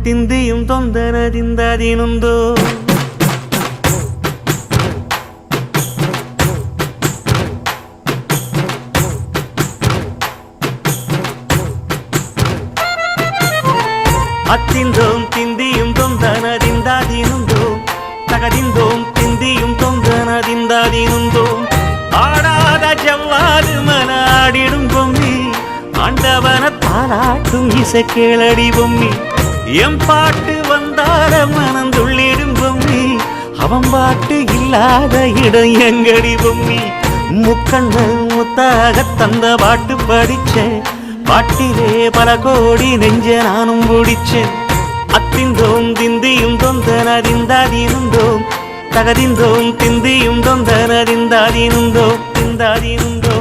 ತಿಂದಿಯುಂ ತೊಂದನದಿಂದದಿನುಂದೋ ಅತ್ತಿಂದೋಂ ತಿಂದಿಯುಂ ತೊಂದನದಿಂದದಿನುಂದೋ ತಗದಿಂದೋಂ ತಿಂದಿಯುಂ ತೊಂದನದಿಂದದಿನುಂದೋ ஆடாத ஜவ்வாது மன ஆடிடும் பொம்மி ஆண்டவன தாலாட்டும் இசை கேளடி பொம்மி எம் பாட்டு வந்தார மனந்துள்ளிடும் பொம்மி அவன் பாட்டு இல்லாத இடம் எங்கடி பொம்மி முக்கண்ணல் முத்தாக தந்த பாட்டு படிச்சேன் பாட்டிலே பல கோடி நெஞ்ச நானும் பிடிச்சேன் அத்திந்தோம் திந்தியும் தொந்தனதிந்தாதினுந்தோம் தகதிந்தோம் திந்தியும் தொந்தனதிந்தாதினுந்தோம் திந்தாதினுந்தோ